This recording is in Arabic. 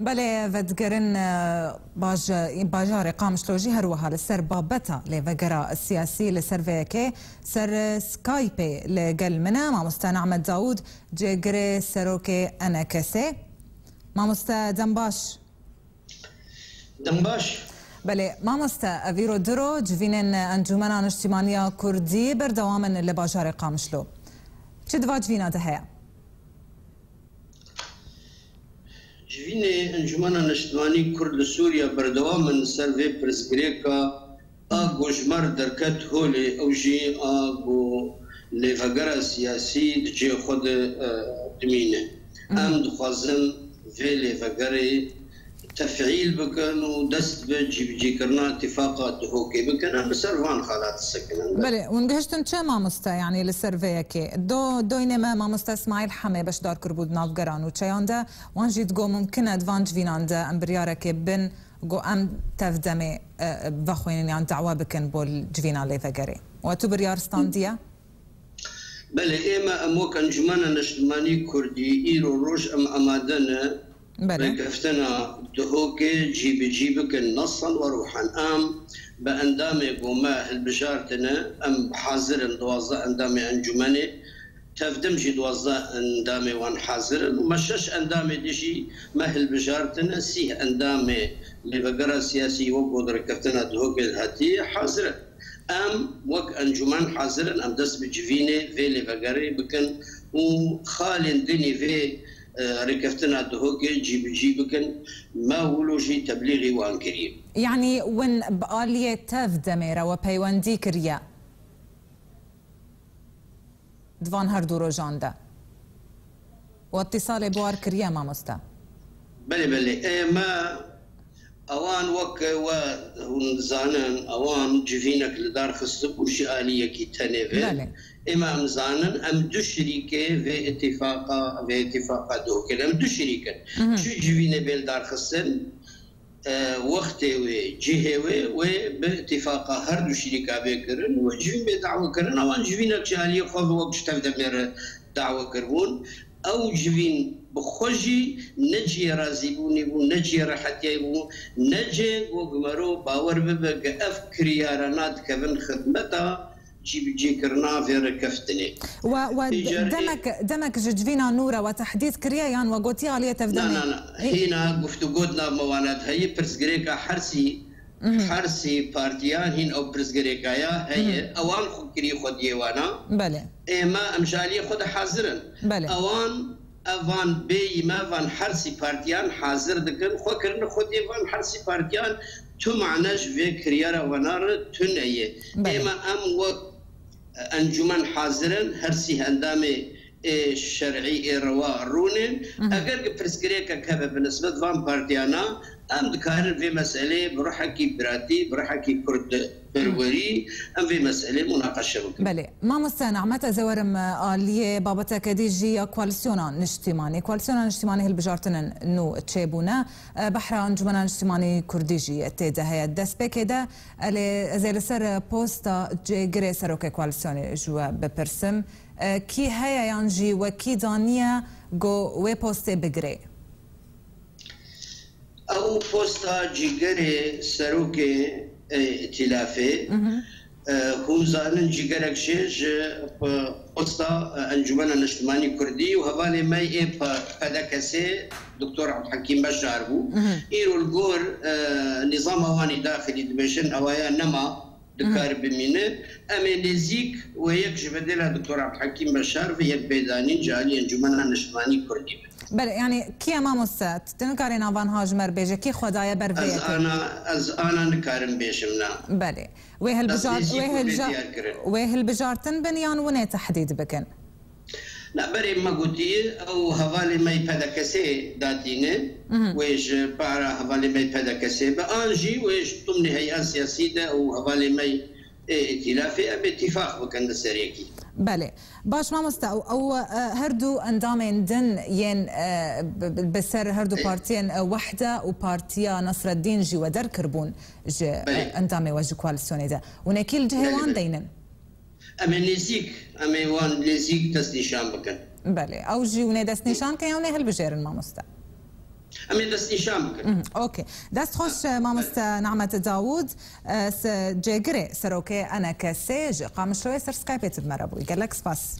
بله ودگرن باجار قامشلوجی هر وحال سر بابتا لوگرا السیاسی لسر که سر سکایپ لگل منه ما مستان احمد داود جگر سروک انا کسه ما مستا دنباش بله ما مستا اویرو درو جوینن انجمن اجتماعی کردی بردوامن لباجار قامشلو چه دوا جوینا ده هيا جوینه انجمن اجتماعی کرد سوریا بردوامن سروی پرسگریکا آگوشمار درکت هولی اوجی آگو لفقر سیاسی دجی خود دمینه ام دخوازن في لفقر تفعيل بكن ودست بجي كرنا اتفاقات هوكي بكن ام سرفان خالات السكن بله ونجهشتن چه ما مستا يعني لسرفيه كي دوينه ما مستا اسماعيل حمي باش دار كربود نافگران و چيانده وانجيت جو ممكن ادفانج فينانده ام بريارك بن جو ام تفدمي بخوين يعني دعوه بكن بول جوينا لفقري واتو بريار ستانديه بله اما اموك انجمانا اجتماعي كردي ايرو روج ام امادنا بكفتنا دهوكي جيبك نصا وروحا ام باندامي قوما البشارتنا ام حاضر دوازا اندامي انجماني تفدمجي دوازا اندامي وان حاضر ومشش اندامي ديشي ما البشارتنا سيه اندامي لبقرا سياسي وقودر كفتنا دهوكي الهاتي حاضر ام وك انجمان حاضر ام دست بجفيني في لبقري بكن وخالين دني في ركفتنا دهوكي جيبكن ما ولوجي تبليغي وان كريم يعني وين بقالية تفدميرا وبيواندي كريا دوان هردو روجاندا واتصال بوار كريا ما مستا بلي ما اوان وك ونزانن اوان جفينك لدار خصب وشي آلية كي تنفي اما امزانن ام دو شريكه في اتفاقا دوكل ام دو شريكه شو جفينه بين دار خصن وقتي وجهه وباتفاقا هر دو شريكه بكرن وجفين بدعوه كرن اوان جفينك شاليه خذ وقت تفدمر دعوه كربون او جفين بخوجي نجي رازيبوني ونجي راحتي ونجي وقمرو باور ببقى افكري رانات كفن خدمتها جي كرنا في ركفتني دمك جدفينا نورا وتحديث كريان وقوتي عليه تفدمي لا هنا قفتو قدنا موانات هي برسغريكا حرسي بارتيان هين او برسغريكا يا هي اوان خكري خد يوانا بله اما امجالي خد حاضرن بله اوان اوان بي ما فان حرسي بارتيان حاضر دكن خكرن خد يوان حرسي بارتيان تو معناش في كريارا ونار تنية اما ام و انجمن حاضرن هرسي هندامي الشرعي روا رونن اگر برسكريكا كبه بالنسبه فان بارتيانا ام دكارن في مساله بروحكي براتي بروحكي كرد بروري ام في مساله مناقشه بله ما مستنع متى زورم اللي بابتا كديجي كواليسيون اجتماعي البجارتن نو تشيبونا بحرا انجمن اجتماعي كرديجي تيدا هي الدسبه كده زي لسر بوستا جري سروك كواليسيون جوا ببرسم كي هيا يانجي وكي دانيا جو وي بوستي بجري او بوستا جيجري سروكي ائتلافي هم زانن جيجرك شيج بوستا انجمن الاجتماعي كردي وهوالي ماي بدكسي دكتور عبد الحكيم بشار بو ايرو الجور نظام اواني داخلي دمشن اوايا نما دكار بمينه امينيزيك ويك جبدلها دكتور عبد الحكيم بشار في يك بيداني جالي انجمن الاجتماعي كردي بله يعني كي ما مستات تنكارين افان هاج مربيجه كي خدايا برفيه از انا نكارن بيشمنا بله وهل بجارتن بنيان ونه تحديد بكن لا بري ما قلتي او هوالي ماي بدكسي داتينه ويش بارا هوالي ماي بدكسي بانجي ويش ضمن هيئه سياسيه او هوالي ماي ائتلافي باتفاق بكن سريكي بله باش ما مستا او هردو اندامين دن ين بسر هردو بارتين وحده وبارتيا نصر الدين جي ودر كربون جي اندامي وجه كواليسيوني ده ونكيل جهوان دينن امي نزيك امي وان نزيك دست نشان بكن بله او جي وني دست نشان كيوني هل بجيرن ما مستا همین دست نشان بکن. اوکی دست خوش مامست نعمت داوود جگره سروکه انا کسی قامش روی سر سکایپت بمربوی گلک سپاس.